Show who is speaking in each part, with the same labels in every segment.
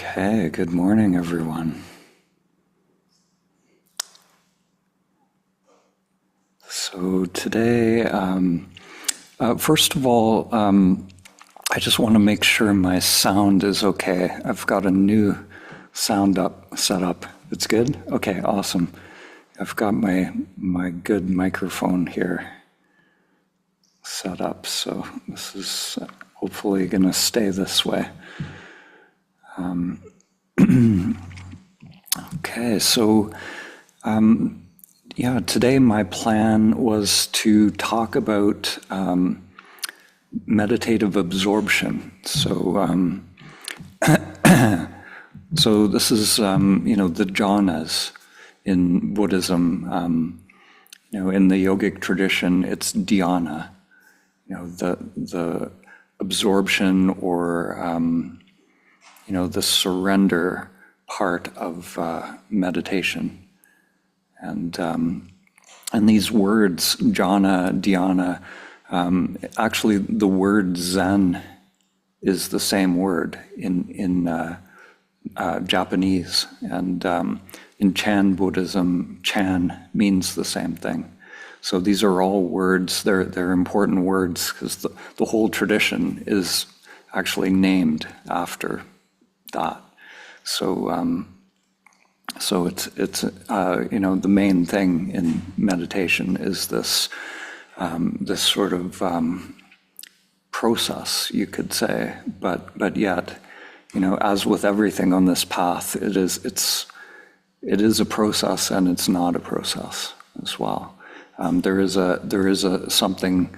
Speaker 1: Okay, good morning, everyone. So today, first of all, I just want to make sure my sound is okay. I've got a new sound set up. It's good? Okay, awesome. I've got my good microphone here set up, so this is hopefully going to stay this way. Okay, so today my plan was to talk about meditative absorption. So this is the jhanas in Buddhism. In the yogic tradition, it's dhyana. The absorption or the surrender part of meditation. And these words, jhana, dhyana, actually the word Zen is the same word in Japanese. And in Chan Buddhism, Chan means the same thing. So these are all words, they're important words because the whole tradition is actually named after that. So it's the main thing in meditation is this sort of process, you could say, but yet, as with everything on this path, it is a process and it's not a process as well. There is a something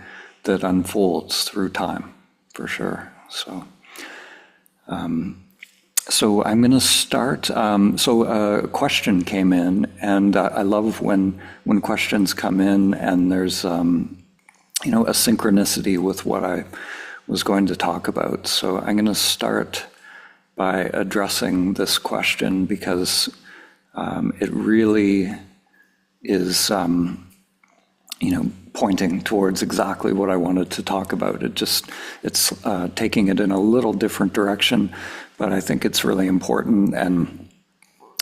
Speaker 1: that unfolds through time, for sure. So I'm going to start. So a question came in, and I love when questions come in, and there's a synchronicity with what I was going to talk about. So I'm going to start by addressing this question because it really is, pointing towards exactly what I wanted to talk about. It's taking it in a little different direction, but I think it's really important. And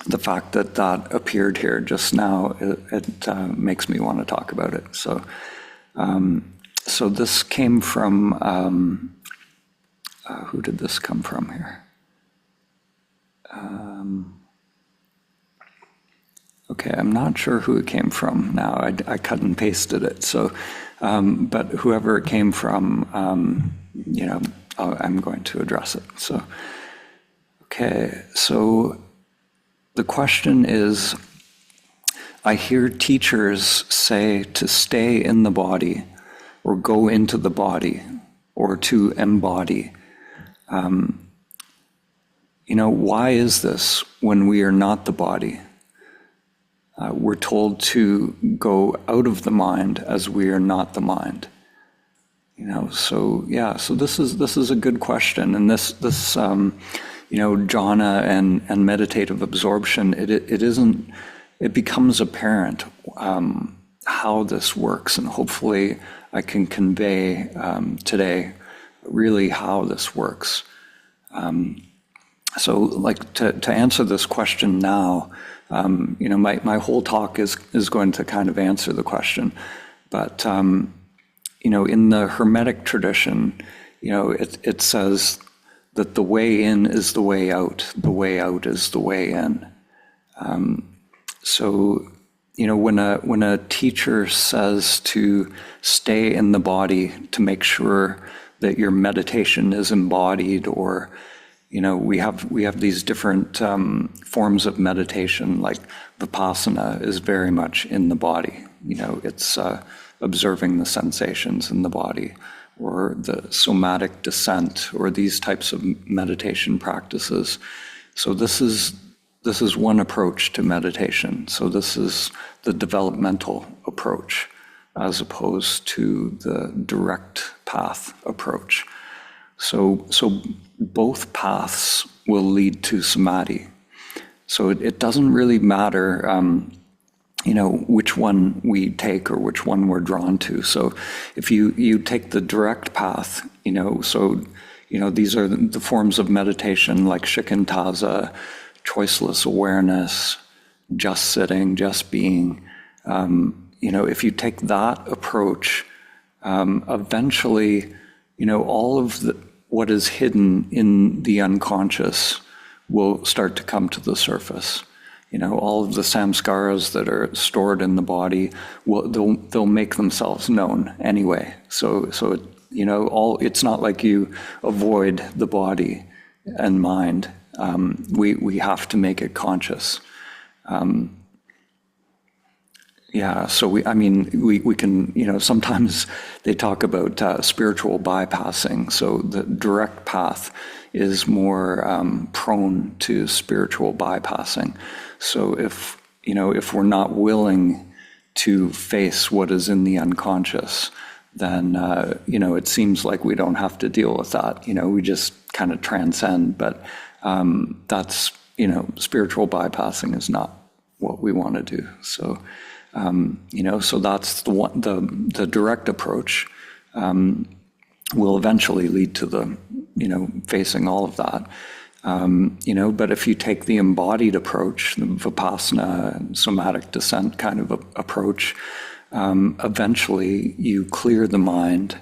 Speaker 1: the fact that that appeared here just now, it makes me want to talk about it. So this came from, who did this come from here? Okay, I'm not sure who it came from now. I cut and pasted it. So, but whoever it came from, I'm going to address it. So, okay, so the question is, I hear teachers say to stay in the body or go into the body or to embody. Why is this when we are not the body? We're told to go out of the mind as we are not the mind. So this is a good question, and this jhana and meditative absorption, it becomes apparent how this works, and hopefully I can convey today really how this works. So like to answer this question now, my whole talk is going to kind of answer the question, but in the Hermetic tradition, it says that the way in is the way out is the way in. So when a teacher says to stay in the body to make sure that your meditation is embodied, or we have these different forms of meditation, like Vipassana is very much in the body. It's observing the sensations in the body, or the somatic descent, or these types of meditation practices. So this is one approach to meditation. So this is the developmental approach, as opposed to the direct path approach. So both paths will lead to samadhi. So it doesn't really matter, which one we take or which one we're drawn to. So if you take the direct path, these are the forms of meditation like shikantaza, choiceless awareness, just sitting, just being. If you take that approach, eventually, all of what is hidden in the unconscious will start to come to the surface. All of the samskaras that are stored in the body, they'll make themselves known anyway. So it's not like you avoid the body and mind. We have to make it conscious. So we can, sometimes they talk about spiritual bypassing. So the direct path is more prone to spiritual bypassing. So if we're not willing to face what is in the unconscious, then, it seems like we don't have to deal with that. We just kind of transcend, but that's, spiritual bypassing is not what we want to do. So, so that's the direct approach will eventually lead to the, facing all of that. But if you take the embodied approach, the Vipassana, somatic descent kind of approach, eventually you clear the mind,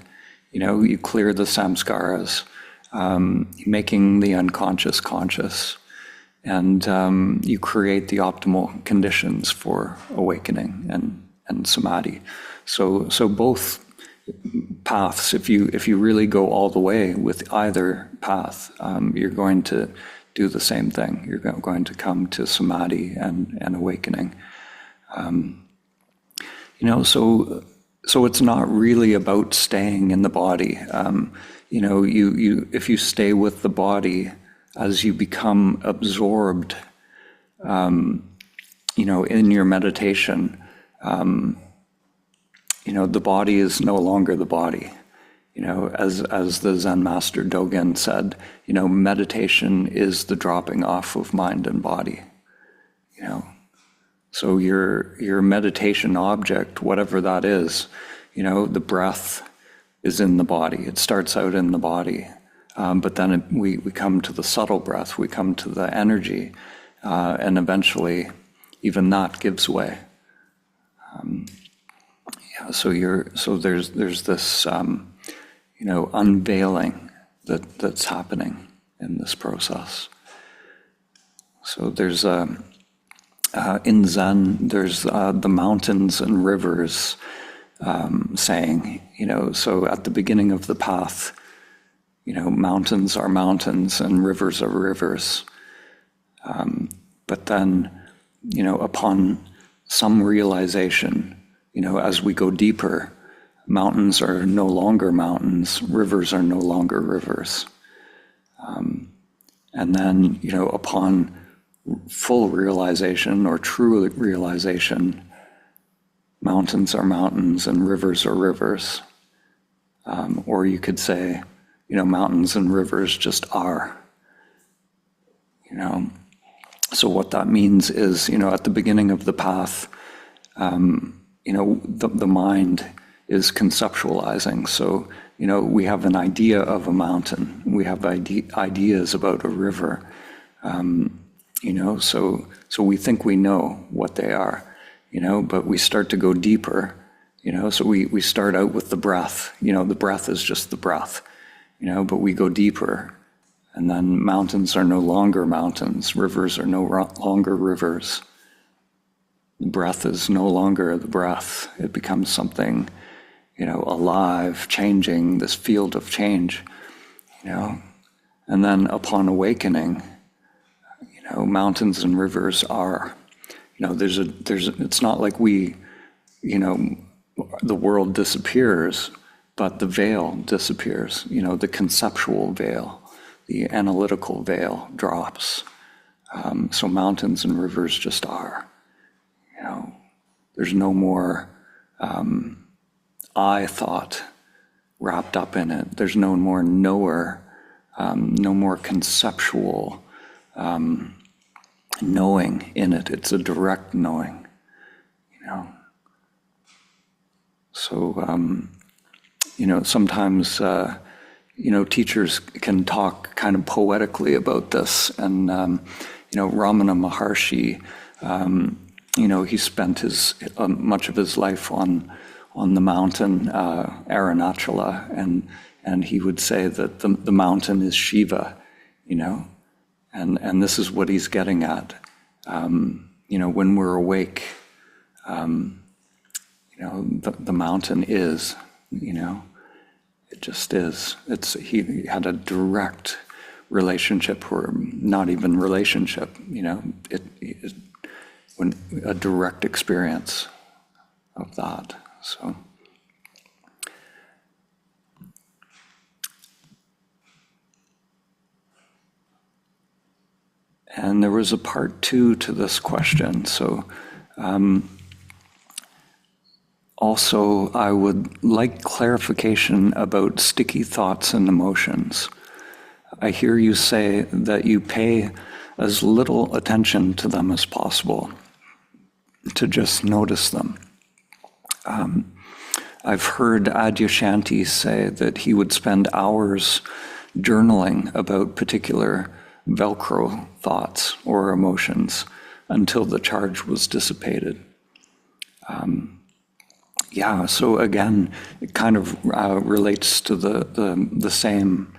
Speaker 1: you clear the samskaras, making the unconscious conscious, and you create the optimal conditions for awakening and samadhi. So both paths, if you really go all the way with either path, you're going to do the same thing. You're going to come to samadhi and awakening. So it's not really about staying in the body. If you stay with the body, as you become absorbed, in your meditation, the body is no longer the body. As the Zen master Dogen said, meditation is the dropping off of mind and body. So your meditation object, whatever that is, the breath is in the body. It starts out in the body. But then we come to the subtle breath, we come to the energy, and eventually even that gives way. So there's this unveiling that's happening in this process. So there's in Zen, there's the mountains and rivers saying, so at the beginning of the path, mountains are mountains and rivers are rivers. But then, upon some realization, as we go deeper, mountains are no longer mountains, rivers are no longer rivers. And then, upon full realization or true realization, mountains are mountains and rivers are rivers. Or you could say, mountains and rivers just are. So what that means is, at the beginning of the path, the mind is conceptualizing. So, we have an idea of a mountain. We have ideas about a river. So we think we know what they are, but we start to go deeper, so we start out with the breath. The breath is just the breath. But we go deeper, and then mountains are no longer mountains, rivers are no longer rivers. The breath is no longer the breath. It becomes something, alive, changing, this field of change, And then upon awakening, mountains and rivers are, it's not like we, the world disappears, but the veil disappears, the conceptual veil, the analytical veil drops. So mountains and rivers just are, there's no more I thought wrapped up in it. There's no more knower, no more conceptual knowing in it. It's a direct knowing, So, sometimes, teachers can talk kind of poetically about this. And, Ramana Maharshi, he spent much of his life on the mountain Arunachala, and he would say that the mountain is Shiva, and this is what he's getting at. When we're awake, the mountain is, it just is. He had a direct relationship, or not even relationship, when a direct experience of that. So. And there was a part 2 to this question. So also, I would like clarification about sticky thoughts and emotions. I hear you say that you pay as little attention to them as possible, to just notice them. I've heard Adyashanti say that he would spend hours journaling about particular Velcro thoughts or emotions until the charge was dissipated. So again, it kind of relates to the same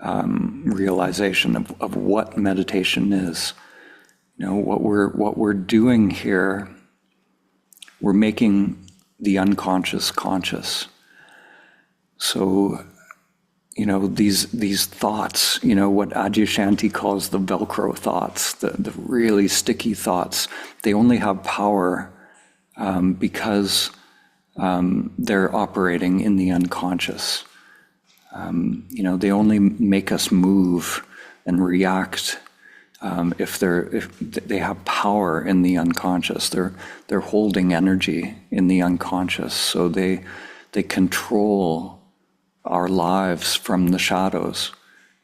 Speaker 1: realization of what meditation is. What we're doing here, we're making the unconscious conscious. So, these thoughts, what Adyashanti calls the Velcro thoughts, the really sticky thoughts, they only have power because they're operating in the unconscious. They only make us move and react if they have power in the unconscious. They're holding energy in the unconscious, so they control our lives from the shadows.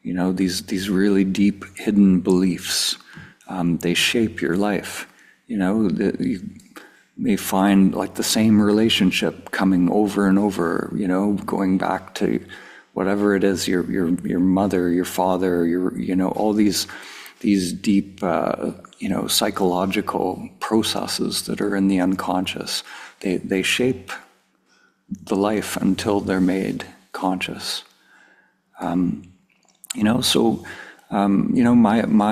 Speaker 1: These really deep hidden beliefs, they shape your life. You may find like the same relationship coming over and over, going back to whatever it is, your mother, your father, all these deep, psychological processes that are in the unconscious. They shape the life until they're made conscious. My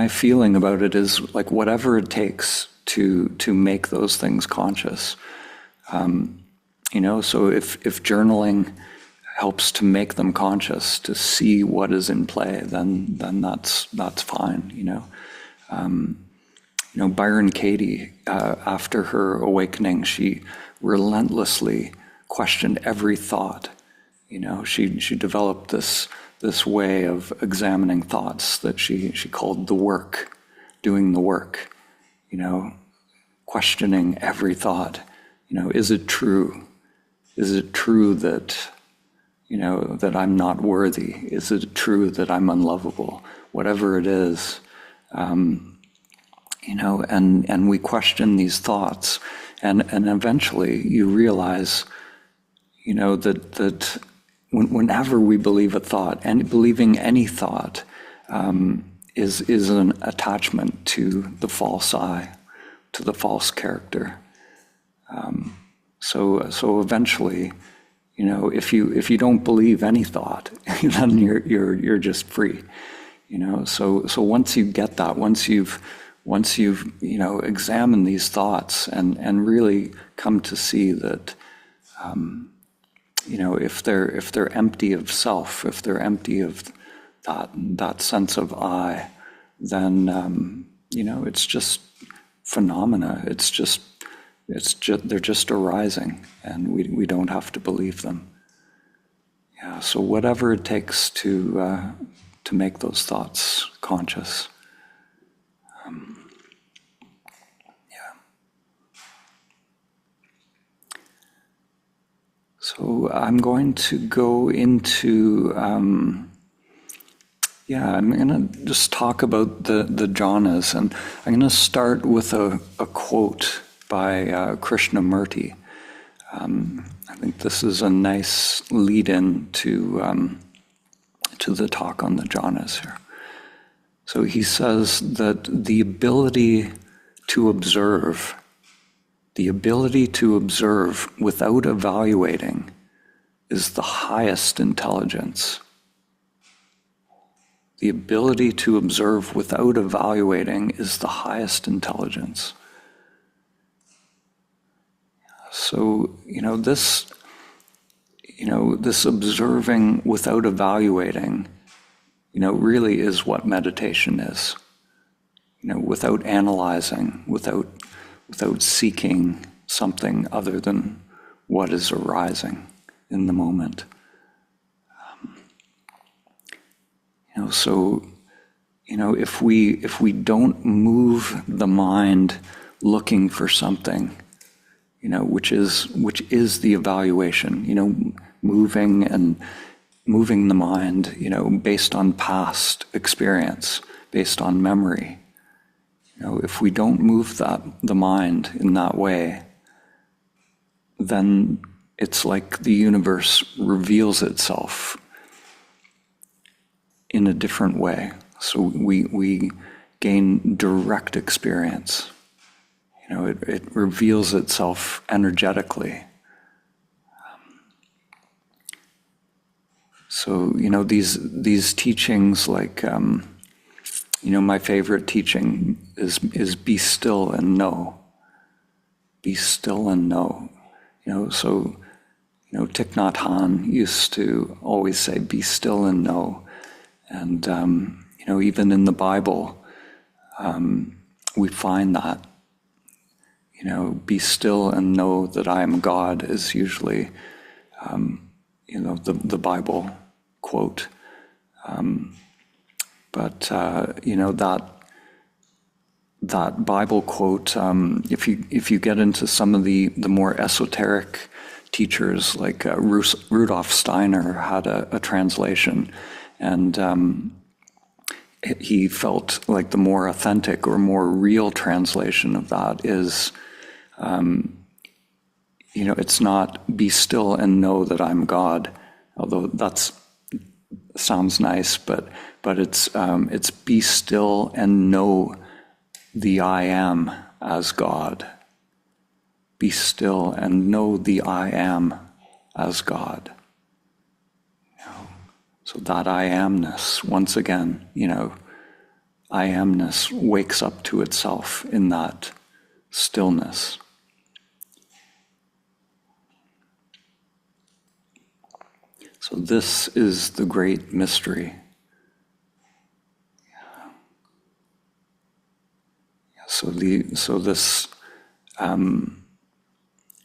Speaker 1: feeling about it is like whatever it takes to make those things conscious. So if journaling helps to make them conscious, to see what is in play, then that's fine. Byron Katie, after her awakening, she relentlessly questioned every thought. She developed this way of examining thoughts that she called the work, doing the work. Questioning every thought. Is it true? Is it true that that I'm not worthy? Is it true that I'm unlovable? Whatever it is, and we question these thoughts, and eventually you realize, that whenever we believe a thought, and believing any thought, is an attachment to the false I, to the false character. So eventually, if you don't believe any thought, then you're just free. So once you get that, once you've examined these thoughts and really come to see that, if they're empty of self, if they're empty of that sense of I, then it's just phenomena. They're just arising, and we don't have to believe them. Yeah. So whatever it takes to make those thoughts conscious. So I'm going to go into. I'm going to just talk about the jhanas, and I'm going to start with a quote by Krishnamurti. I think this is a nice lead-in to to the talk on the jhanas here. So he says that the ability to observe without evaluating is the highest intelligence. The ability to observe without evaluating is the highest intelligence. So, this observing without evaluating, really is what meditation is. Without analyzing, without seeking something other than what is arising in the moment. If we don't move the mind looking for something, which is the evaluation, moving the mind, based on past experience, based on memory. If we don't move the mind in that way, then it's like the universe reveals itself in a different way. So we gain direct experience. It reveals itself energetically. So, these teachings, like, my favorite teaching is be still and know. Be still and know. So, Thich Nhat Hanh used to always say, be still and know. And, even in the Bible, we find that, be still and know that I am God is usually, the Bible quote. But that Bible quote, if you get into some of the more esoteric teachers, like Rudolf Steiner had a translation, and he felt like the more authentic or more real translation of that is, it's not be still and know that I'm God, although that sounds nice, but it's be still and know the I am as God. Be still and know the I am as God. So that I amness, once again, I amness wakes up to itself in that stillness. So this is the great mystery. So this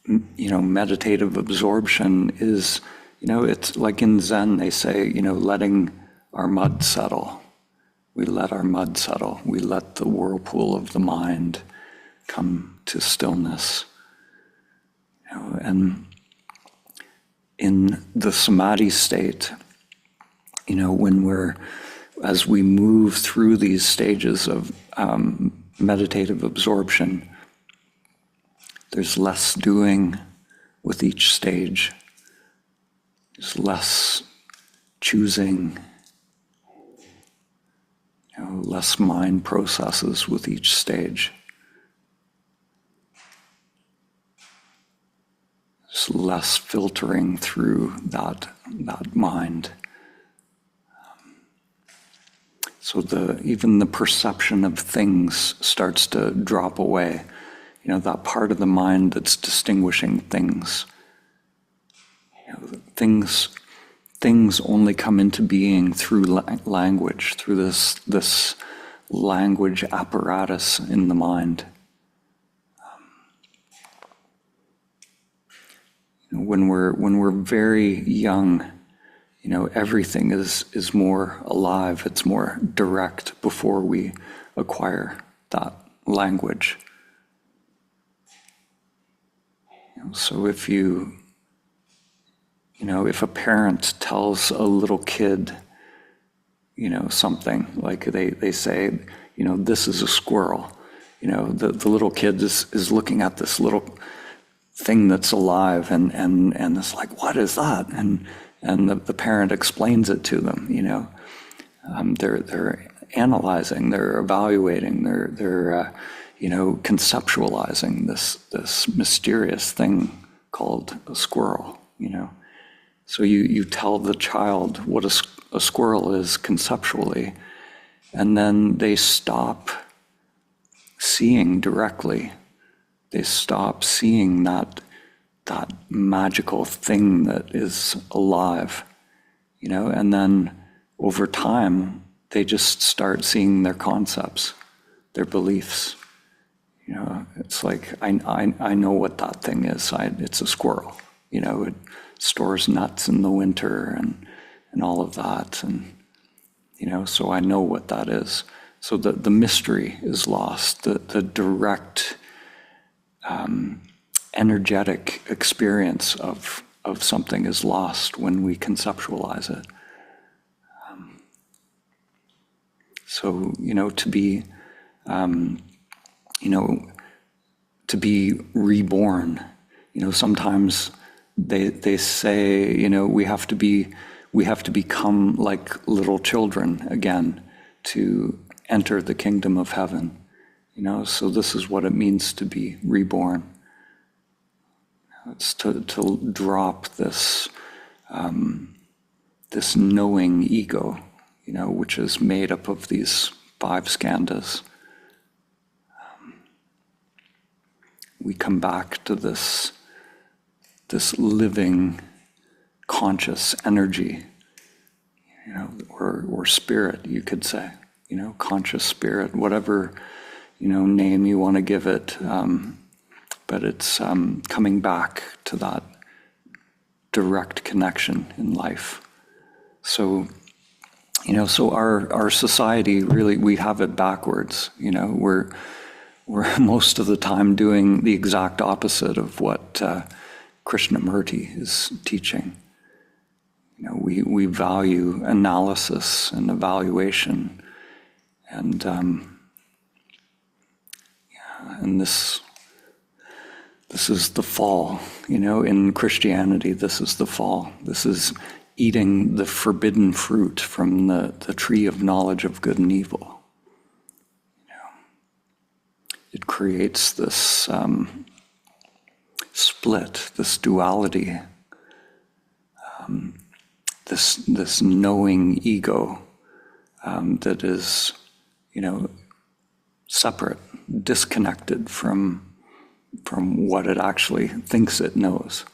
Speaker 1: meditative absorption is, it's like in Zen they say, letting our mud settle. We let our mud settle. We let the whirlpool of the mind come to stillness. And in the samadhi state, as we move through these stages of meditative absorption, there's less doing with each stage. There's less choosing, less mind processes with each stage. There's less filtering through that mind. So even the perception of things starts to drop away. That part of the mind that's distinguishing things. Things only come into being through language, through this language apparatus in the mind. When we're very young, everything is more alive. It's more direct before we acquire that language. So if if a parent tells a little kid, something, like they say, this is a squirrel, the little kid is looking at this little thing that's alive and it's like, what is that? And and the parent explains it to them, they're analyzing, they're evaluating, they're conceptualizing this mysterious thing called a squirrel, So you tell the child what a squirrel is conceptually, and then they stop seeing directly. They stop seeing that magical thing that is alive, and then over time, they just start seeing their concepts, their beliefs. It's like, I know what that thing is. It's a squirrel. It stores nuts in the winter and all of that. And, so I know what that is. So the mystery is lost. The direct, energetic experience of something is lost when we conceptualize it. So, to be reborn, sometimes they say, we have to become like little children again to enter the kingdom of heaven. So this is what it means to be reborn. It's to drop this knowing ego, which is made up of these 5 skandhas. We come back to this living, conscious energy, or spirit, you could say, conscious spirit, whatever, name you want to give it. But it's coming back to that direct connection in life. So, so our society, really, we have it backwards. We're most of the time doing the exact opposite of what Krishnamurti is teaching. We value analysis and evaluation, and this is the fall. In Christianity, this is the fall. This is eating the forbidden fruit from the tree of knowledge of good and evil. It creates this split, this duality, this knowing ego that is, separate, disconnected from what it actually thinks it knows.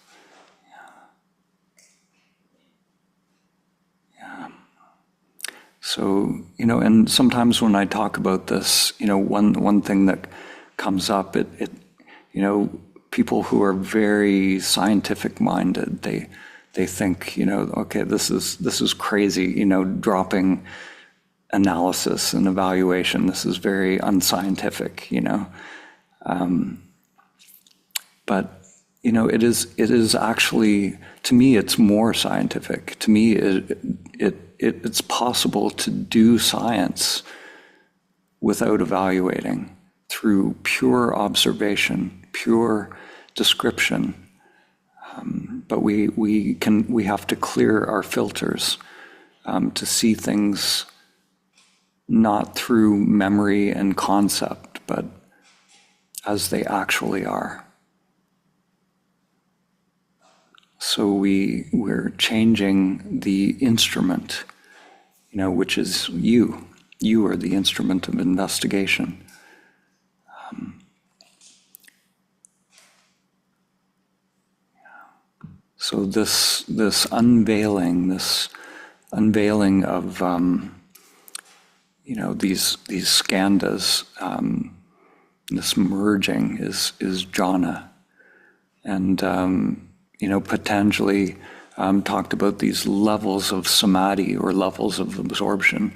Speaker 1: So, and sometimes when I talk about this, one thing that comes up, people who are very scientific minded, they think, okay, this is crazy, dropping analysis and evaluation. This is very unscientific, but it is actually, to me, it's more scientific. To me, it's possible to do science without evaluating, through pure observation, pure description. But we have to clear our filters to see things not through memory and concept, but as they actually are. So we're changing the instrument, which is you. You are the instrument of investigation. So this unveiling of these skandhas, this merging is jhana, and Patanjali talked about these levels of samadhi or levels of absorption,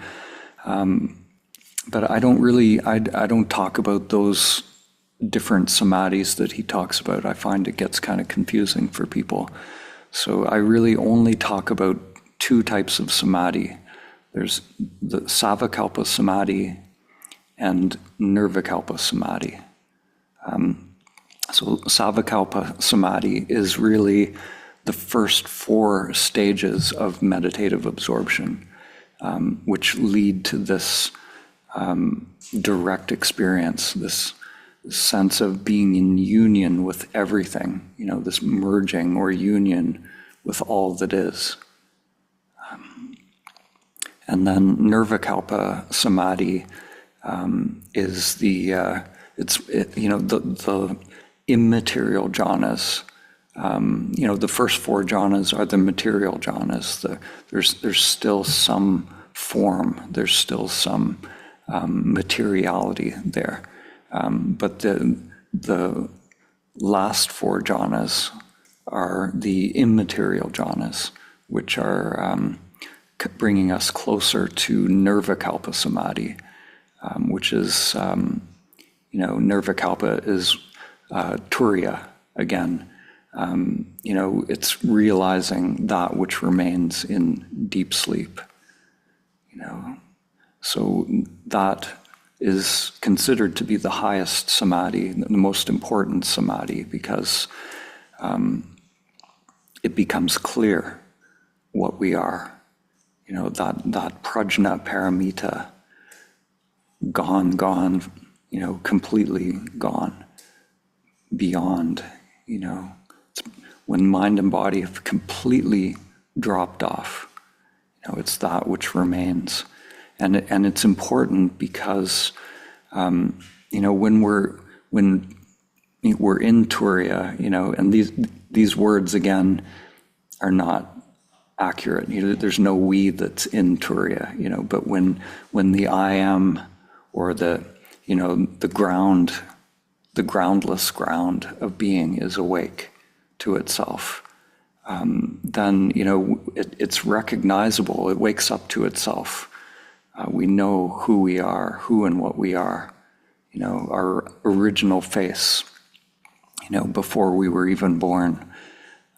Speaker 1: but I don't talk about those different samadhis that he talks about. I find it gets kind of confusing for people. So I really only talk about 2 types of samadhi. There's the Savakalpa samadhi and Nirvikalpa samadhi. So Savakalpa samadhi is really the first 4 stages of meditative absorption, which lead to this direct experience, this sense of being in union with everything, this merging or union with all that is. And then Nirvikalpa Samadhi is the immaterial jhanas. The first 4 jhanas are the material jhanas. There's still some form, there's still some materiality there. But the last 4 jhanas are the immaterial jhanas, which are bringing us closer to Nirvikalpa Samadhi, which is, Nirvikalpa is Turiya again. It's realizing that which remains in deep sleep. So that is considered to be the highest samadhi, the most important samadhi, because it becomes clear what we are. That prajna paramita, gone, completely gone, beyond, when mind and body have completely dropped off, it's that which remains. And it's important because, when we're in Turiya, and these words again are not accurate. There's no we that's in Turiya, but when the I am, or the ground, the groundless ground of being is awake to itself, then it's recognizable. It wakes up to itself. We know who we are, who and what we are. Our original face. Before we were even born.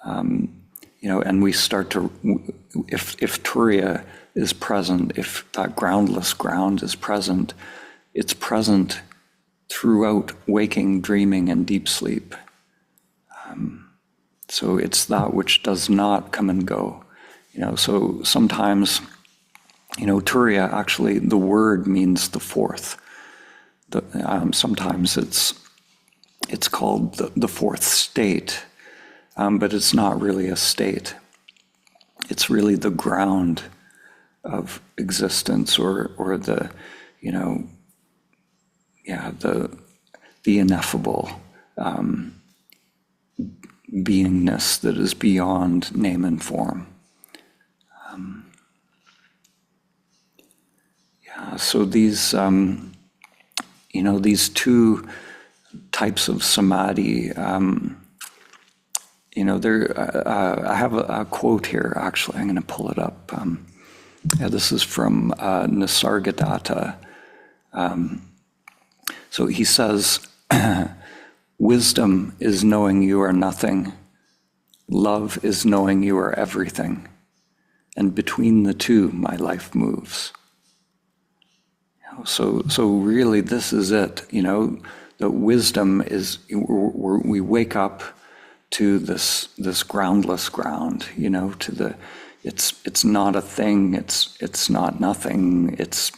Speaker 1: And we start to, if Turiya is present, if that groundless ground is present, it's present throughout waking, dreaming, and deep sleep. So it's that which does not come and go. So sometimes, Turiya, actually, the word means the 4th. Sometimes it's called the 4th state. But it's not really a state. It's really the ground of existence, or the, the ineffable beingness that is beyond name and form. So these, these 2 types of samadhi. I have a quote here, actually. I'm going to pull it up. This is from Nisargadatta. So he says, wisdom is knowing you are nothing. Love is knowing you are everything. And between the 2, my life moves. So really, this is it. The wisdom is, we wake up to this groundless ground, to the, it's not a thing, it's not nothing, it's,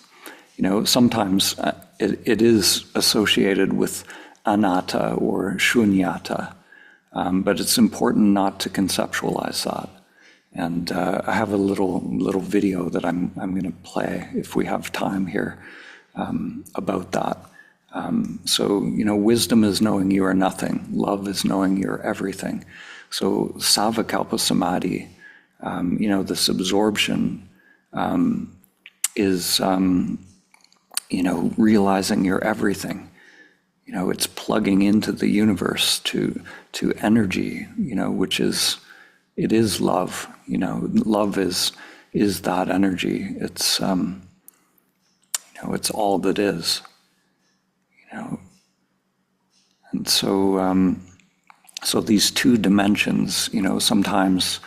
Speaker 1: sometimes it is associated with anatta or shunyata, but it's important not to conceptualize that. And I have a little video that I'm going to play if we have time here about that. So, wisdom is knowing you are nothing. Love is knowing you're everything. So, Savikalpa Samadhi, this absorption is, realizing you're everything. It's plugging into the universe to energy, which is, it is love. Love is that energy. It's, it's all that is. And so, so these 2 dimensions, sometimes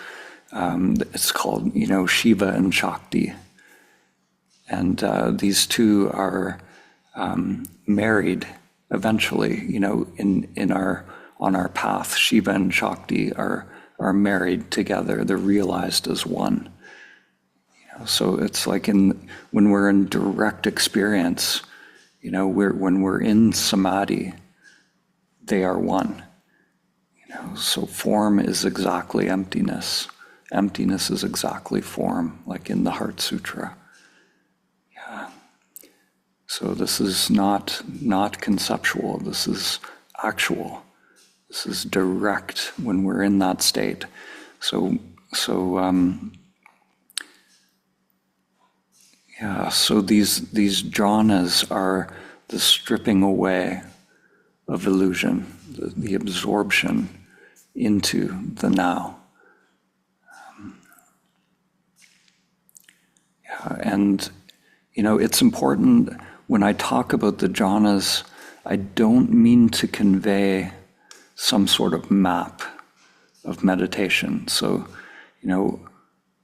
Speaker 1: it's called, Shiva and Shakti, and these 2 are married eventually. On our path, Shiva and Shakti are are married together. They're realized as one. So it's like when we're in direct experience, when we're in samadhi, they are one. So form is exactly emptiness. Emptiness is exactly form, like in the Heart Sutra. Yeah. So this is not conceptual. This is actual. This is direct when we're in that state. So these jhanas are the stripping away of illusion, the absorption into the now. And it's important when I talk about the jhanas, I don't mean to convey some sort of map of meditation. So,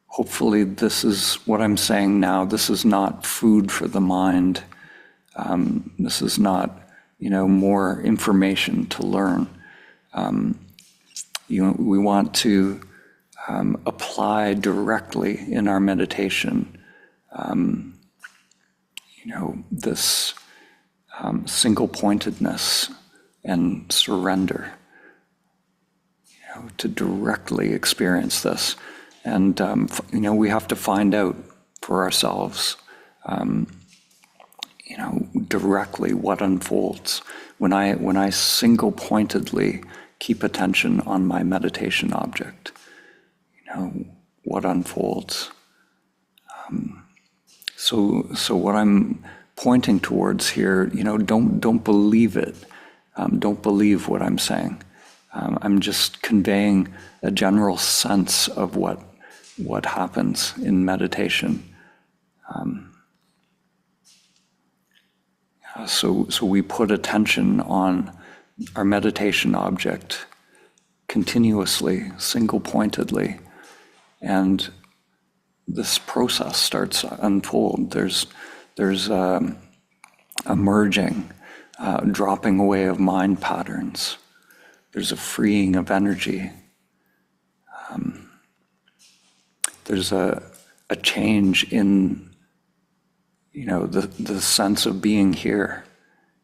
Speaker 1: hopefully this is what I'm saying now. This is not food for the mind. This is not, more information to learn. We want to apply directly in our meditation, this single-pointedness and surrender, to directly experience this. And, we have to find out for ourselves, directly what unfolds. When I single-pointedly keep attention on my meditation object, what unfolds. So what I'm pointing towards here, don't believe it. Don't believe what I'm saying. I'm just conveying a general sense of what happens in meditation. So we put attention on our meditation object continuously, single-pointedly, and this process starts to unfold. There's a merging, dropping away of mind patterns. There's a freeing of energy. There's a change in, the sense of being here.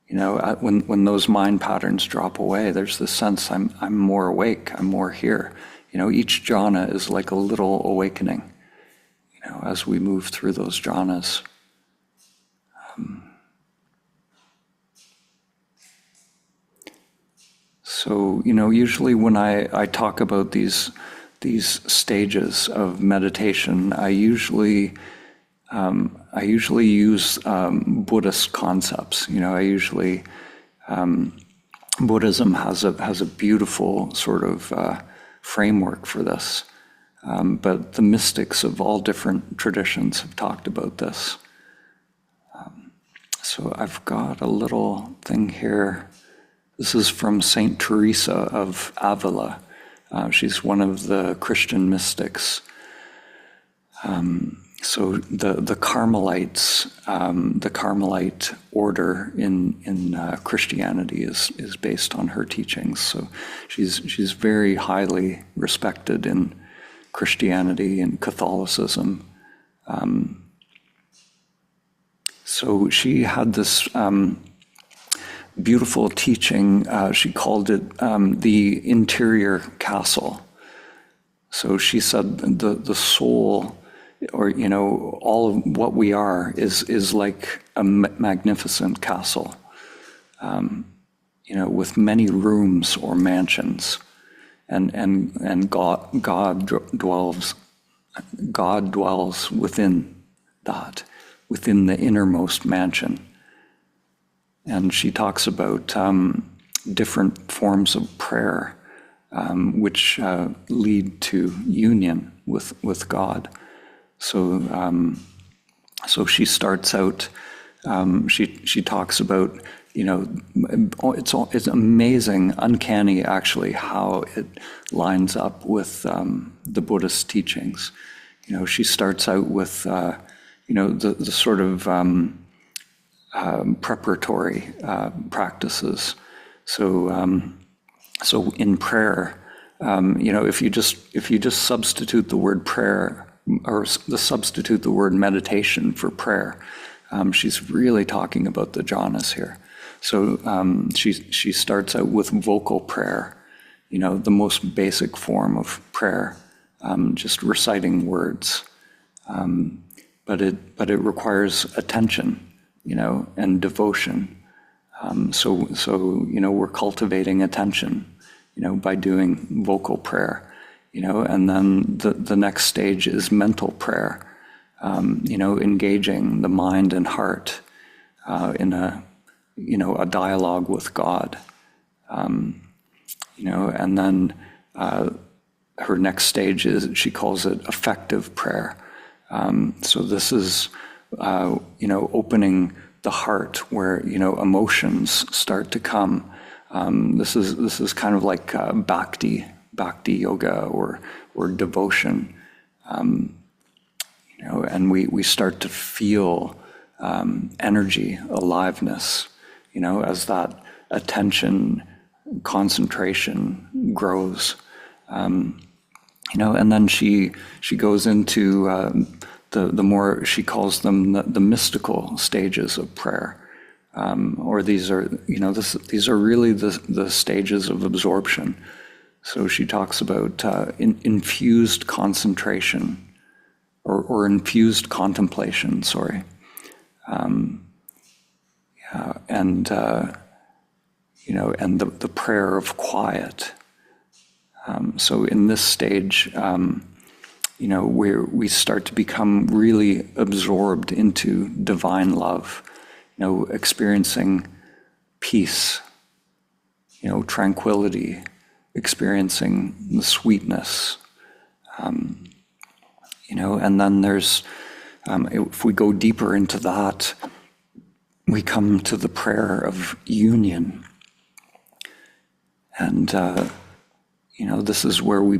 Speaker 1: When those mind patterns drop away, there's the sense I'm more awake, I'm more here. Each jhana is like a little awakening, as we move through those jhanas. So, usually when I talk about these stages of meditation, I usually use Buddhist concepts. Buddhism has a beautiful sort of framework for this, but the mystics of all different traditions have talked about this. So I've got a little thing here. This is from Saint Teresa of Avila. She's one of the Christian mystics. So the Carmelites, the Carmelite order in Christianity is based on her teachings. So she's very highly respected in Christianity and Catholicism. So she had this beautiful teaching. She called it the interior castle. So she said the soul, or all of what we are, is like a magnificent castle, with many rooms or mansions, and God dwells within that, within the innermost mansion. And she talks about different forms of prayer, which lead to union with God. So she starts out. She talks about, it's amazing, uncanny actually, how it lines up with the Buddhist teachings. She starts out with the sort of preparatory practices. So in prayer, If you just substitute the word prayer or substitute the word meditation for prayer, she's really talking about the jhanas here. So she starts out with vocal prayer, the most basic form of prayer, just reciting words. But it requires attention, and devotion. So we're cultivating attention, by doing vocal prayer, and then the next stage is mental prayer, engaging the mind and heart in a dialogue with God, and then her next stage is, she calls it affective prayer. So this is, opening the heart where, emotions start to come. This is kind of like bhakti yoga or devotion, and we start to feel energy, aliveness, as that attention, concentration grows. And then she goes into the more, she calls them the mystical stages of prayer, or these are really the stages of absorption. So she talks about infused concentration or infused contemplation. Sorry, and the prayer of quiet. So in this stage, where we start to become really absorbed into divine love, experiencing peace, tranquility, experiencing the sweetness, and then there's, if we go deeper into that, we come to the prayer of union. And, this is where we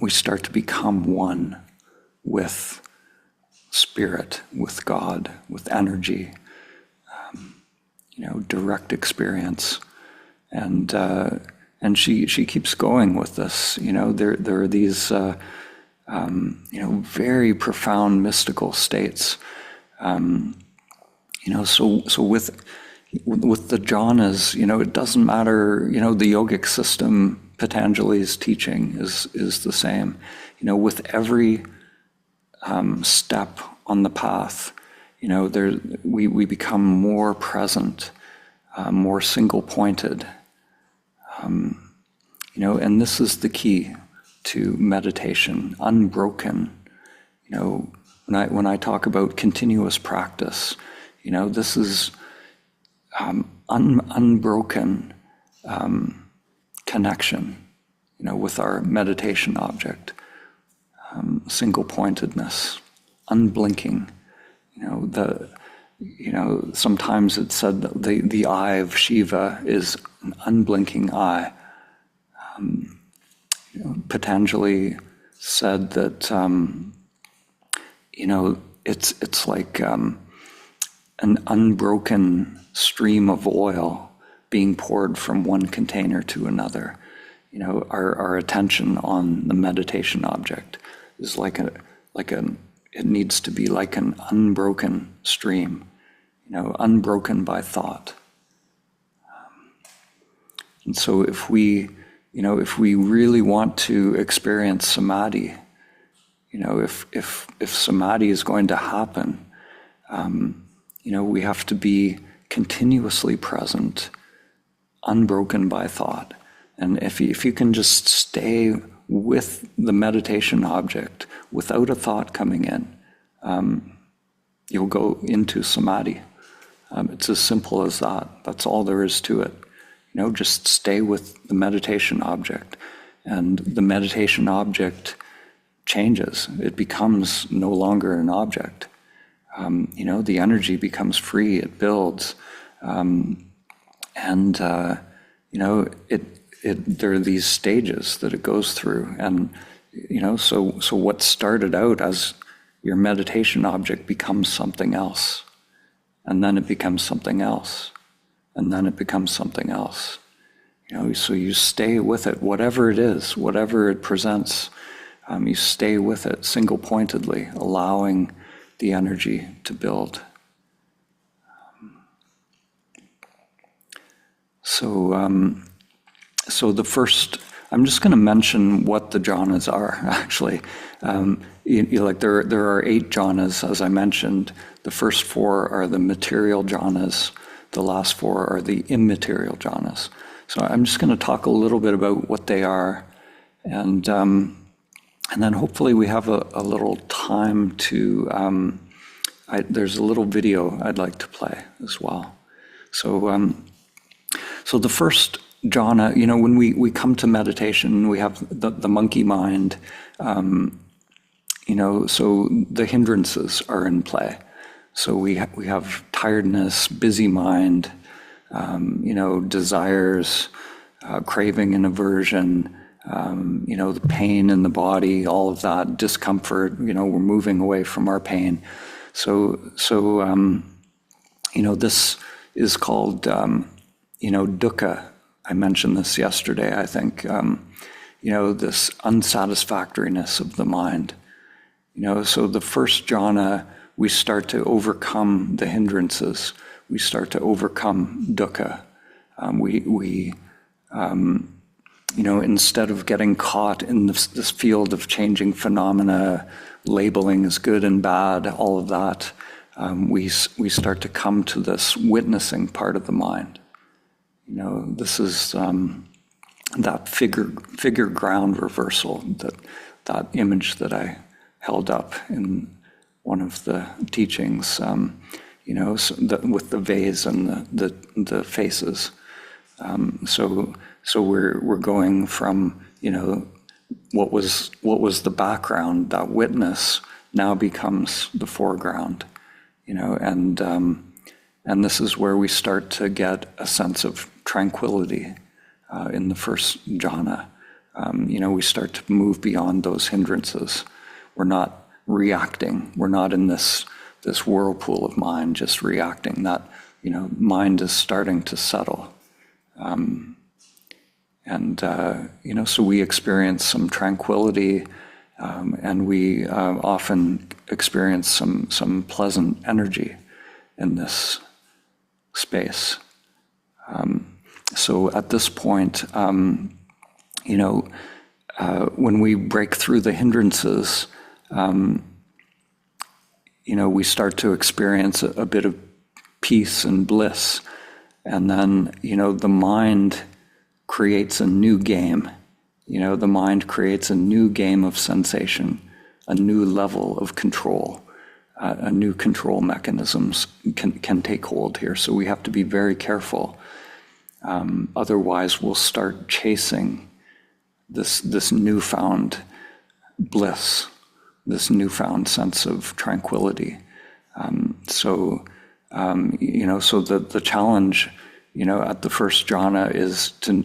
Speaker 1: start to become one with spirit, with God, with energy, direct experience. And she keeps going with this. There are these, very profound mystical states. So with the jhanas, it doesn't matter, the yogic system, Patanjali's teaching is the same. With every step on the path, we become more present, more single-pointed. And this is the key to meditation, unbroken. When I talk about continuous practice, this is unbroken connection, with our meditation object, single-pointedness, unblinking. Sometimes it's said that the eye of Shiva is an unblinking eye. Patanjali said that it's like an unbroken stream of oil being poured from one container to another. Our attention on the meditation object is it needs to be like an unbroken stream, unbroken by thought. And so if we really want to experience samadhi, if samadhi is going to happen, we have to be continuously present, unbroken by thought. And if you can just stay with the meditation object without a thought coming in, you'll go into samadhi. It's as simple as that. That's all there is to it. Just stay with the meditation object, and the meditation object changes. It becomes no longer an object. The energy becomes free. It builds. There are these stages that it goes through, and so what started out as your meditation object becomes something else, and then it becomes something else, and then it becomes something else. So you stay with it, whatever it is, whatever it presents, you stay with it single-pointedly, allowing the energy to build. So the first, I'm just going to mention what the jhanas are, actually. There are 8 jhanas, as I mentioned. The first 4 are the material jhanas. The last 4 are the immaterial jhanas. So I'm just going to talk a little bit about what they are, and then hopefully we have a little time to. There's a little video I'd like to play as well. So the first jhana, when we come to meditation, we have the monkey mind. So the hindrances are in play. So we have tiredness, busy mind, desires, craving and aversion, the pain in the body, all of that, discomfort, we're moving away from our pain. So this is called, dukkha. I mentioned this yesterday, I think, this unsatisfactoriness of the mind. So the first jhana, we start to overcome the hindrances. We start to overcome dukkha. Instead of getting caught in this field of changing phenomena, labeling as good and bad, all of that, we start to come to this witnessing part of the mind. This is that figure ground reversal, that image that I held up in one of the teachings, with the vase and the faces. So we're going from what was the background, that witness now becomes the foreground, and this is where we start to get a sense of tranquility in the first jhana. We start to move beyond those hindrances. We're not reacting. We're not in this whirlpool of mind just reacting. That mind is starting to settle. So we experience some tranquility, and we often experience some pleasant energy in this space. So at this point, when we break through the hindrances, we start to experience a bit of peace and bliss. And then, the mind creates a new game. The mind creates a new game of sensation, a new level of control, a new control mechanisms can take hold here. So we have to be very careful. Otherwise, we'll start chasing this newfound bliss, this newfound sense of tranquility. So the challenge, at the first jhana is to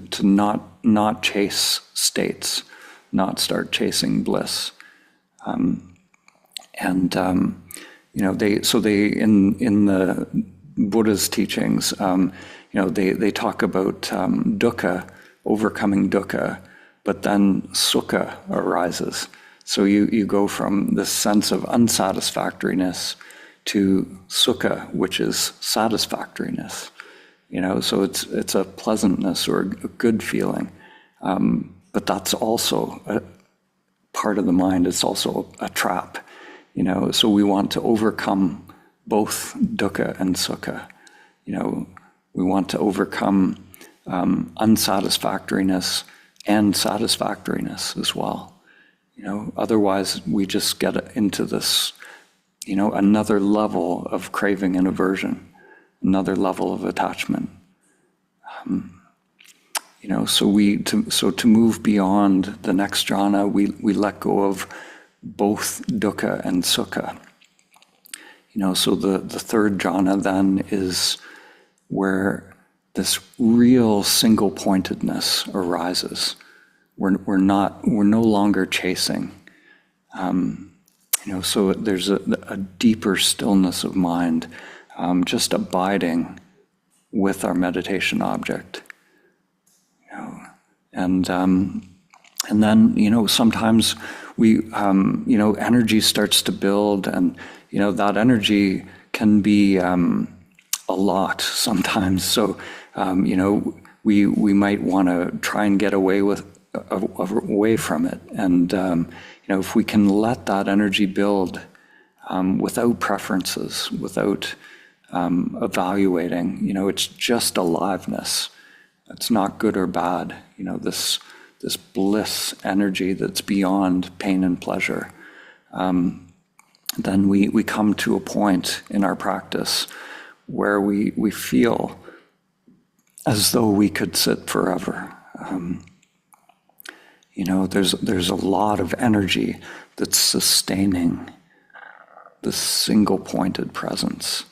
Speaker 1: not chase states, not start chasing bliss. In the Buddha's teachings, they talk about dukkha, overcoming dukkha, but then sukha arises. So you go from this sense of unsatisfactoriness to sukha, which is satisfactoriness. So it's a pleasantness or a good feeling, but that's also a part of the mind. It's also a trap. So we want to overcome both dukkha and sukha. We want to overcome unsatisfactoriness and satisfactoriness as well. Otherwise we just get into this, another level of craving and aversion, another level of attachment. So to move beyond the next jhana, we let go of both dukkha and sukha. So the third jhana then is where this real single-pointedness arises. We're no longer chasing. So there's a deeper stillness of mind, just abiding with our meditation object. And then, sometimes we, energy starts to build, and, that energy can be a lot sometimes. So, we might want to try and get away from it. And, if we can let that energy build without preferences, without evaluating, it's just aliveness. It's not good or bad, this bliss energy that's beyond pain and pleasure. Then we come to a point in our practice where we feel as though we could sit forever. There's a lot of energy that's sustaining this single-pointed presence.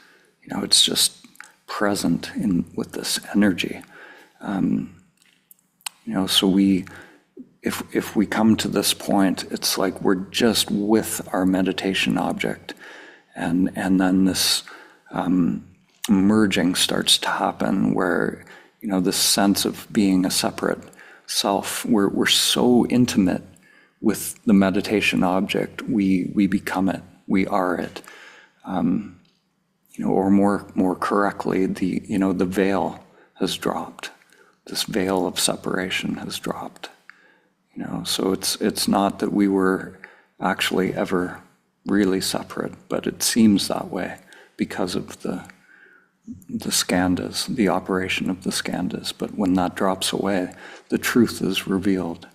Speaker 1: It's just present with this energy. So if we come to this point, it's like we're just with our meditation object, and then this merging starts to happen where, this sense of being a separate self, we're so intimate with the meditation object, we become it, we are it. Or more correctly, the veil has dropped. This veil of separation has dropped. So it's not that we were actually ever really separate, but it seems that way because of the skandhas, the operation of the skandhas. But when that drops away, the truth is revealed.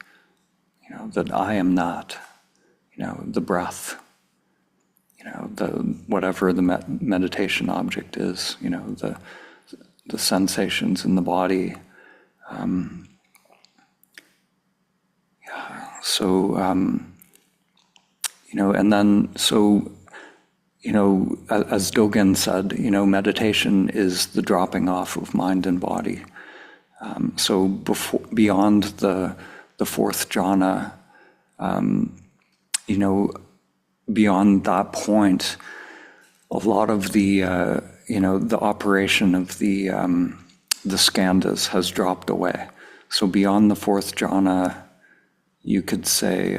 Speaker 1: That I am not. The breath. Whatever the meditation object is. The sensations in the body. And then, as Dogen said, meditation is the dropping off of mind and body. So beyond the fourth jhana, beyond that point, a lot of the operation of the skandhas has dropped away. So beyond the fourth jhana, you could say,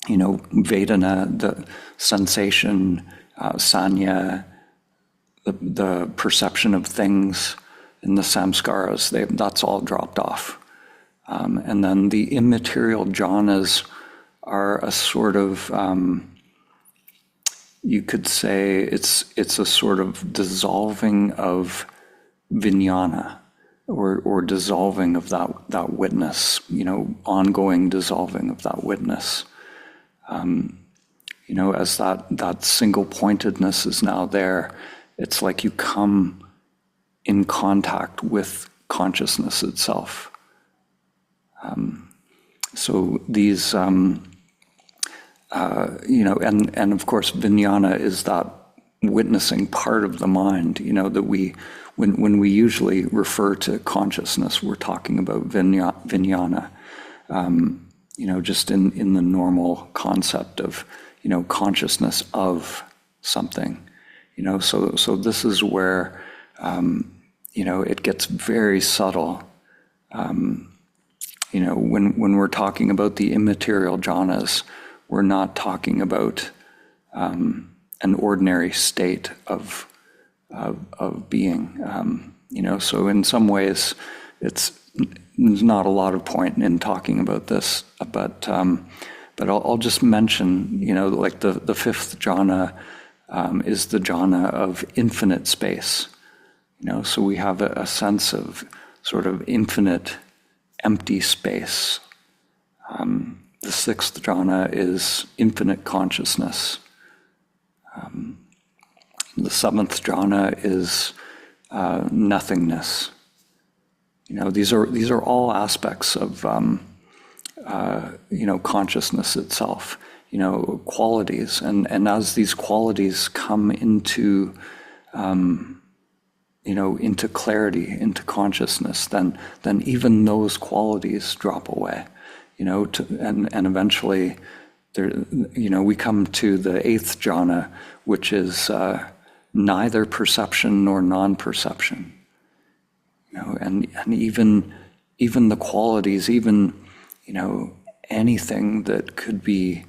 Speaker 1: Vedana, the sensation, sanya, the perception of things in the samskaras, that's all dropped off. And then the immaterial jhanas are a sort of, you could say it's a sort of dissolving of vijnana, or dissolving of that witness, ongoing dissolving of that witness. As that single pointedness is now there, it's like you come in contact with consciousness itself. So these, and of course, vijnana is that witnessing part of the mind, that when we usually refer to consciousness, we're talking about vijnana, just in the normal concept of, consciousness of something, so this is where, it gets very subtle. When we're talking about the immaterial jhanas, we're not talking about an ordinary state of being. So in some ways, there's not a lot of point in talking about this, but I'll just mention, like the fifth jhana is the jhana of infinite space. So we have a sense of sort of infinite empty space. The sixth jhana is infinite consciousness. The seventh jhana is nothingness. These are all aspects of consciousness itself. Qualities, and as these qualities come into into clarity, into consciousness, then even those qualities drop away. And eventually, we come to the eighth jhana, which is neither perception nor non-perception. And even even the qualities, even, anything that could be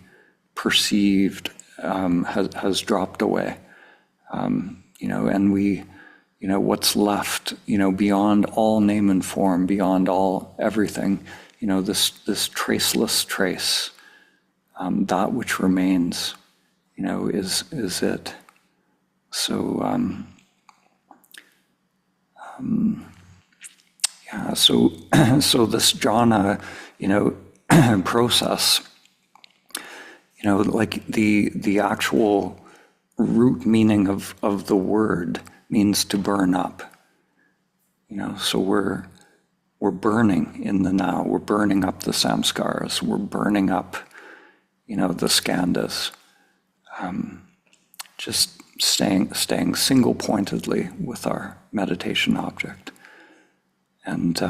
Speaker 1: perceived has dropped away. And we, what's left, beyond all name and form, beyond all everything, this traceless trace, that which remains, is it. So, so this jhana, process, like the actual root meaning of the word means to burn up. So we're burning in the now. We're burning up the samskaras. We're burning up, the skandhas. Just staying single-pointedly with our meditation object. And,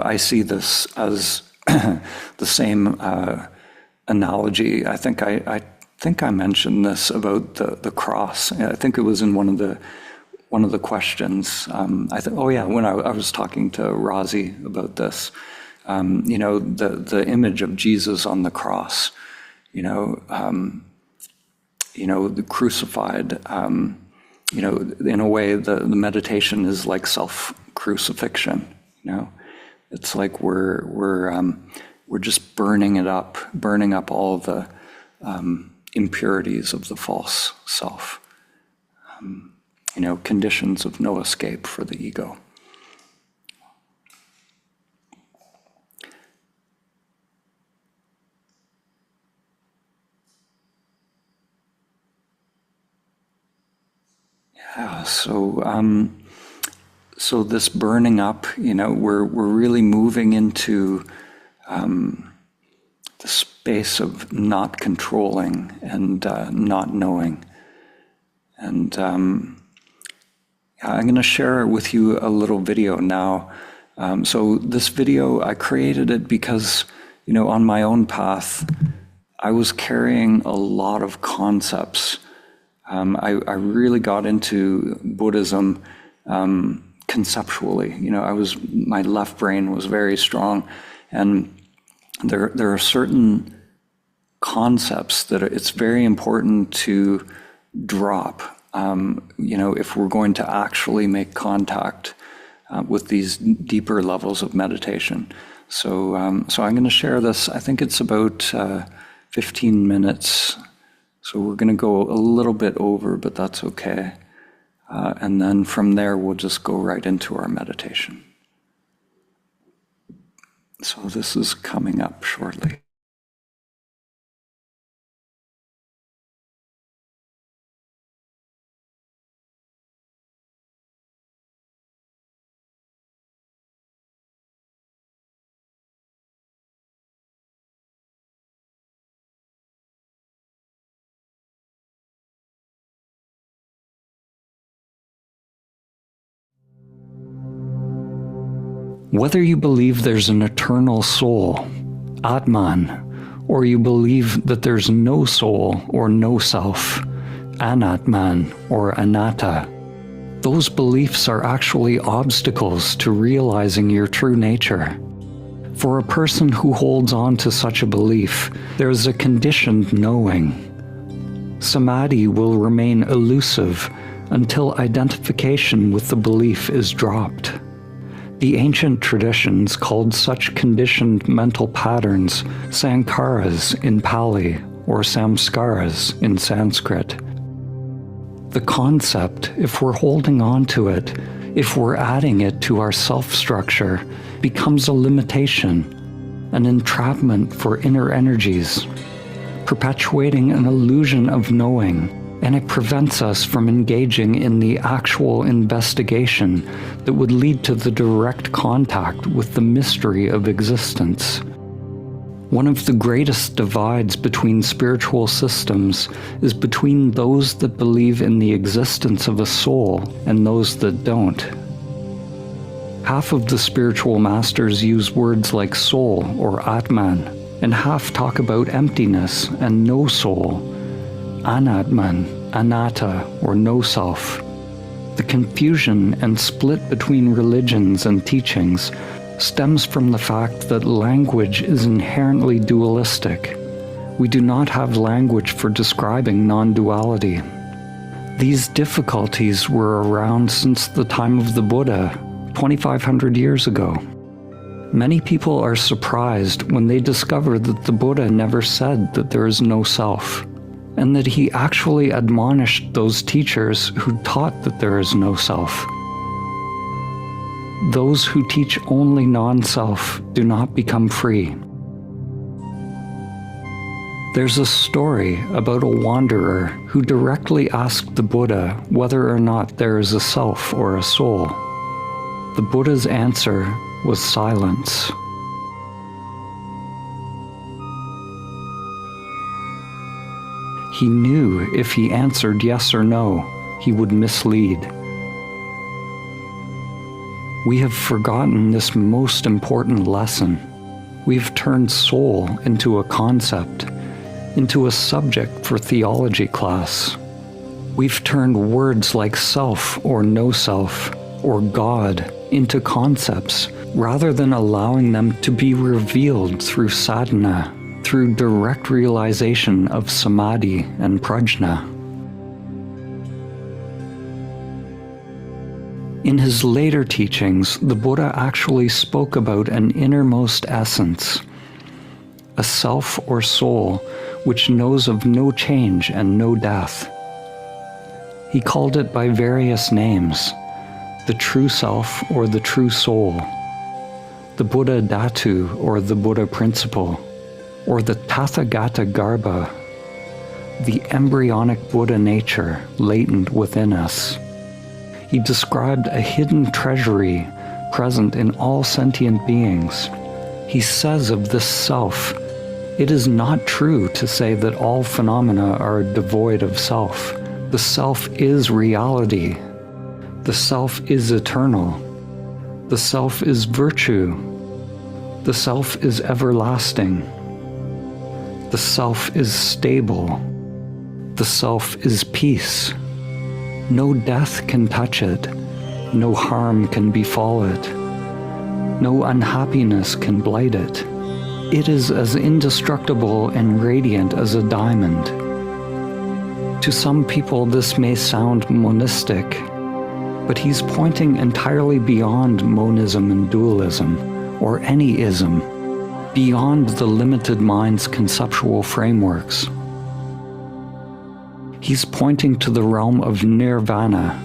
Speaker 1: I see this as the same analogy. I think I mentioned this about the cross. I think it was in one of the questions. When I was talking to Razi about this, the image of Jesus on the cross, the crucified, in a way, the meditation is like self-crucifixion, It's like we're just burning up all the impurities of the false self, conditions of no escape for the ego. Yeah, so this burning up, we're really moving into the space of not controlling and not knowing. And I'm going to share with you a little video now. So this video, I created it because, on my own path, I was carrying a lot of concepts. I really got into Buddhism conceptually. My left brain was very strong, and there are certain concepts that it's very important to drop. If we're going to actually make contact with these deeper levels of meditation. So I'm going to share this. I think it's about 15 minutes. So we're going to go a little bit over, but that's okay. And then from there, we'll just go right into our meditation. So this is coming up shortly. Whether you believe there's an eternal soul, Atman, or you believe that there's no soul or no self, Anatman or Anatta, those beliefs are actually obstacles to realizing your true nature. For a person who holds on to such a belief, there is a conditioned knowing. Samadhi will remain elusive until identification with the belief is dropped. The ancient traditions called such conditioned mental patterns sankharas in Pali or samskaras in Sanskrit. The concept, if we're holding on to it, if we're adding it to our self-structure, becomes a limitation, an entrapment for inner energies, perpetuating an illusion of knowing, and it prevents us from engaging in the actual investigation that would lead to the direct contact with the mystery of existence. One of the greatest divides between spiritual systems is between those that believe in the existence of a soul and those that don't. Half of the spiritual masters use words like soul or Atman, and half talk about emptiness and no soul, Anatman, Anatta, or no self. The confusion and split between religions and teachings stems from the fact that language is inherently dualistic. We do not have language for describing non-duality. These difficulties were around since the time of the Buddha, 2,500 years ago. Many people are surprised when they discover that the Buddha never said that there is no self, and that he actually admonished those teachers who taught that there is no self. Those who teach only non-self do not become free. There's a story about a wanderer who directly asked the Buddha whether or not there is a self or a soul. The Buddha's answer was silence. He knew if he answered yes or no, he would mislead. We have forgotten this most important lesson. We've turned soul into a concept, into a subject for theology class. We've turned words like self or no self or God into concepts rather than allowing them to be revealed through sadhana, through direct realization of samadhi and prajna. In his later teachings, the Buddha actually spoke about an innermost essence, a self or soul which knows of no change and no death. He called it by various names: the true self or the true soul, the Buddha Dhatu or the Buddha principle, or the Tathagata Garbha, the embryonic Buddha nature latent within us. He described a hidden treasury present in all sentient beings. He says of this self, it is not true to say that all phenomena are devoid of self. The self is reality. The self is eternal. The self is virtue. The self is everlasting. The self is stable. The self is peace. No death can touch it. No harm can befall it. No unhappiness can blight it. It is as indestructible and radiant as a diamond. To some people this may sound monistic, but he's pointing entirely beyond monism and dualism, or any ism, beyond the limited mind's conceptual frameworks. He's pointing to the realm of nirvana,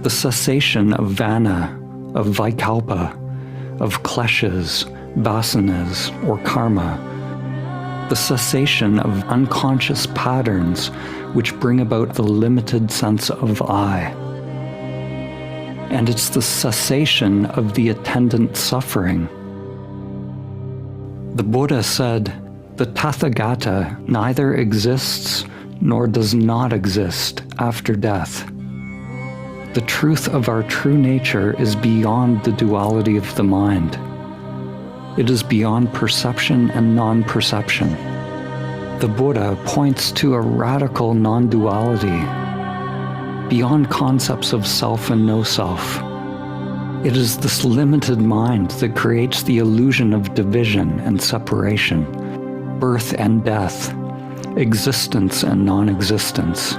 Speaker 1: the cessation of vana, of vikalpa, of kleshas, vasanas, or karma, the cessation of unconscious patterns which bring about the limited sense of I. And it's the cessation of the attendant suffering. The Buddha said, the Tathagata neither exists nor does not exist after death. The truth of our true nature is beyond the duality of the mind. It is beyond perception and non-perception. The Buddha points to a radical non-duality, beyond concepts of self and no self. It is this limited mind that creates the illusion of division and separation, birth and death, existence and non-existence.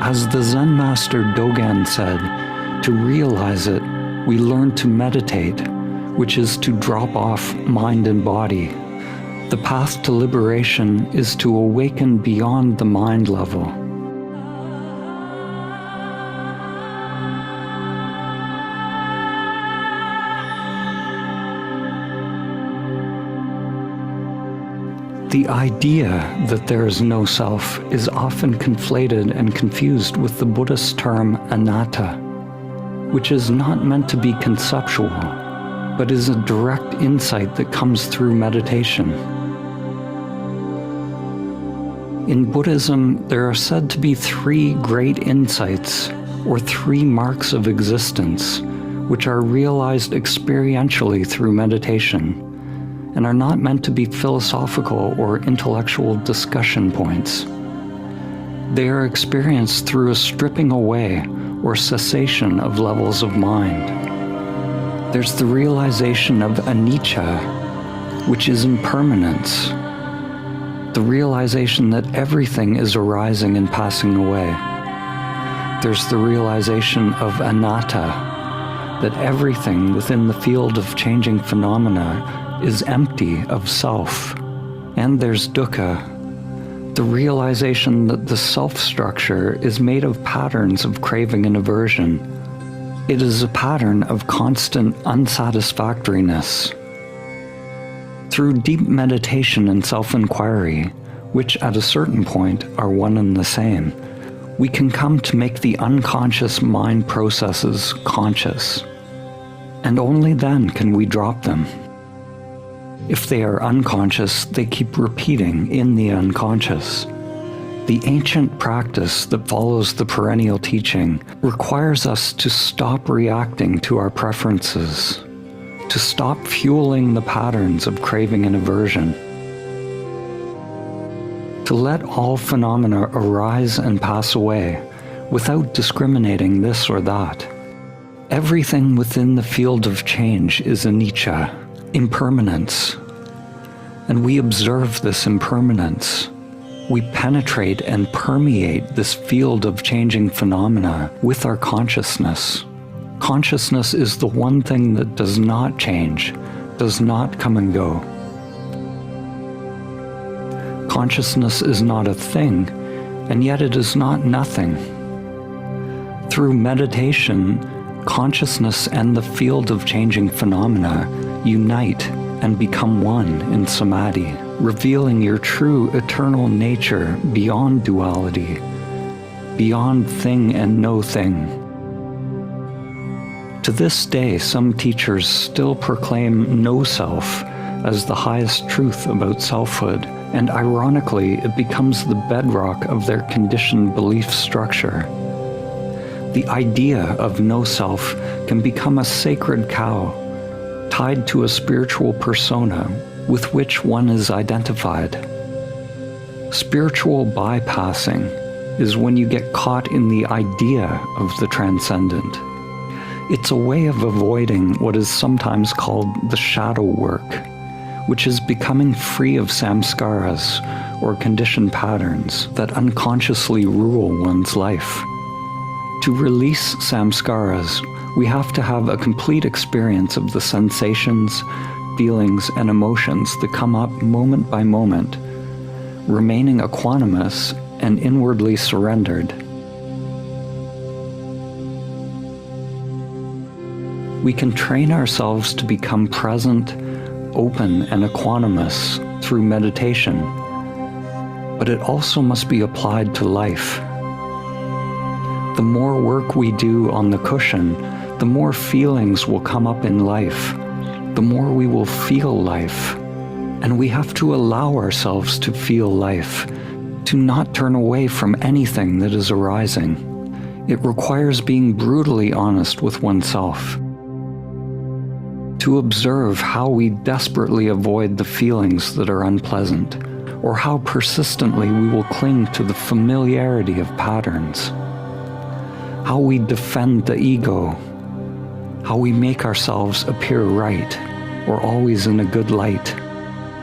Speaker 1: As the Zen master Dogen said, to realize it, we learn to meditate, which is to drop off mind and body. The path to liberation is to awaken beyond the mind level. The idea that there is no self is often conflated and confused with the Buddhist term anatta, which is not meant to be conceptual, but is a direct insight that comes through meditation. In Buddhism, there are said to be 3 great insights, or 3 marks of existence, which are realized experientially through meditation, and are not meant to be philosophical or intellectual discussion points. They are experienced through a stripping away or cessation of levels of mind. There's the realization of anicca, which is impermanence. The realization that everything is arising and passing away. There's the realization of anatta, that everything within the field of changing phenomena is empty of self. And there's dukkha, the realization that the self-structure is made of patterns of craving and aversion. It is a pattern of constant unsatisfactoriness. Through deep meditation and self-inquiry, which at a certain point are one and the same, we can come to make the unconscious mind processes conscious. And only then can we drop them. If they are unconscious, they keep repeating in the unconscious. The ancient practice that follows the perennial teaching requires us to stop reacting to our preferences, to stop fueling the patterns of craving and aversion, to let all phenomena arise and pass away without discriminating this or that. Everything within the field of change is anicca, impermanence, and we observe this impermanence. We penetrate and permeate this field of changing phenomena with our consciousness. Consciousness is the one thing that does not change, does not come and go. Consciousness is not a thing, and yet it is not nothing. Through meditation, consciousness and the field of changing phenomena unite and become one in samadhi, revealing your true eternal nature beyond duality, beyond thing and no thing. To this day, some teachers still proclaim no self as the highest truth about selfhood, and ironically, it becomes the bedrock of their conditioned belief structure. The idea of no self can become a sacred cow, tied to a spiritual persona with which one is identified. Spiritual bypassing is when you get caught in the idea of the transcendent. It's a way of avoiding what is sometimes called the shadow work, which is becoming free of samskaras or conditioned patterns that unconsciously rule one's life. To release samskaras, we have to have a complete experience of the sensations, feelings, and emotions that come up moment by moment, remaining equanimous and inwardly surrendered. We can train ourselves to become present, open, and equanimous through meditation, but it also must be applied to life. The more work we do on the cushion, the more feelings will come up in life, the more we will feel life. And we have to allow ourselves to feel life, to not turn away from anything that is arising. It requires being brutally honest with oneself, to observe how we desperately avoid the feelings that are unpleasant, or how persistently we will cling to the familiarity of patterns, how we defend the ego, how we make ourselves appear right or always in a good light,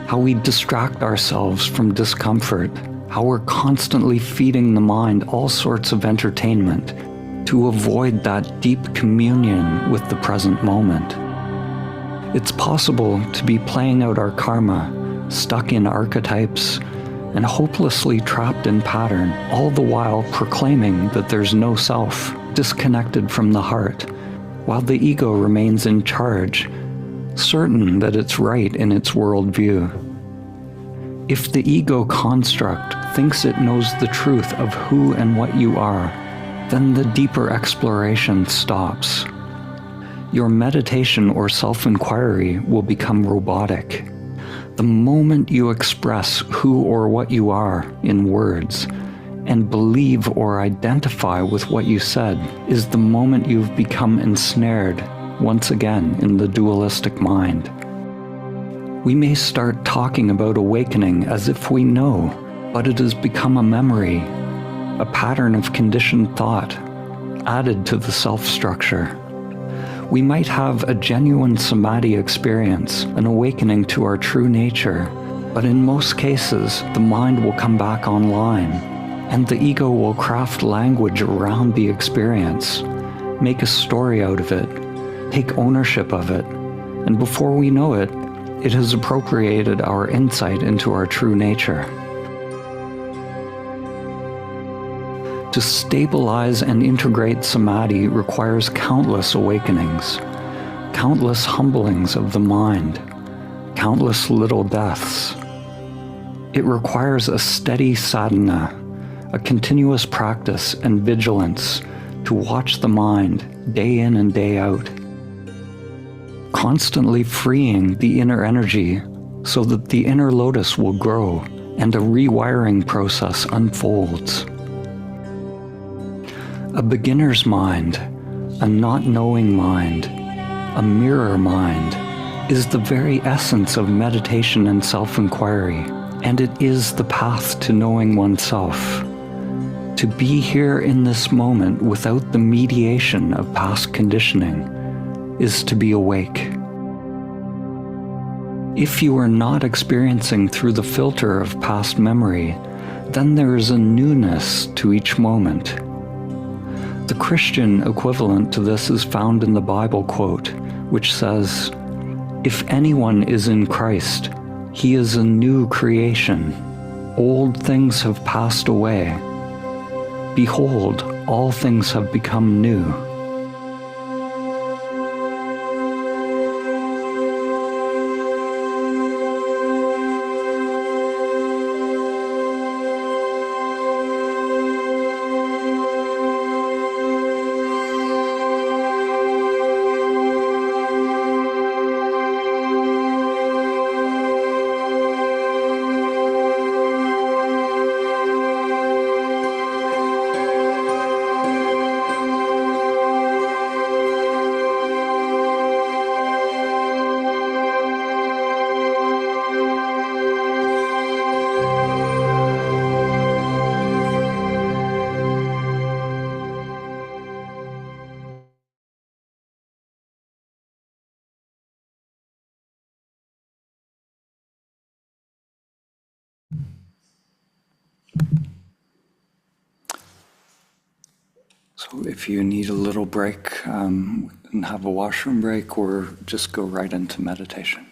Speaker 1: how we distract ourselves from discomfort, how we're constantly feeding the mind all sorts of entertainment to avoid that deep communion with the present moment. It's possible to be playing out our karma, stuck in archetypes, and hopelessly trapped in pattern, all the while proclaiming that there's no self, disconnected from the heart, while the ego remains in charge, certain that it's right in its worldview. If the ego construct thinks it knows the truth of who and what you are, then the deeper exploration stops. Your meditation or self-inquiry will become robotic. The moment you express who or what you are in words, and believe or identify with what you said, is the moment you've become ensnared once again in the dualistic mind. We may start talking about awakening as if we know, but it has become a memory, a pattern of conditioned thought added to the self structure. We might have a genuine samadhi experience, an awakening to our true nature, but in most cases, the mind will come back online, and the ego will craft language around the experience, make a story out of it, take ownership of it, and before we know it, it has appropriated our insight into our true nature. To stabilize and integrate samadhi requires countless awakenings, countless humblings of the mind, countless little deaths. It requires a steady sadhana, a continuous practice and vigilance to watch the mind day in and day out, constantly freeing the inner energy so that the inner lotus will grow and a rewiring process unfolds. A beginner's mind, a not knowing mind, a mirror mind, is the very essence of meditation and self-inquiry, and it is the path to knowing oneself. To be here in this moment without the mediation of past conditioning is to be awake. If you are not experiencing through the filter of past memory, then there is a newness to each moment. The Christian equivalent to this is found in the Bible quote, which says, "If anyone is in Christ, he is a new creation. Old things have passed away. Behold, all things have become new." So if you need a little break, we can have a washroom break or just go right into meditation.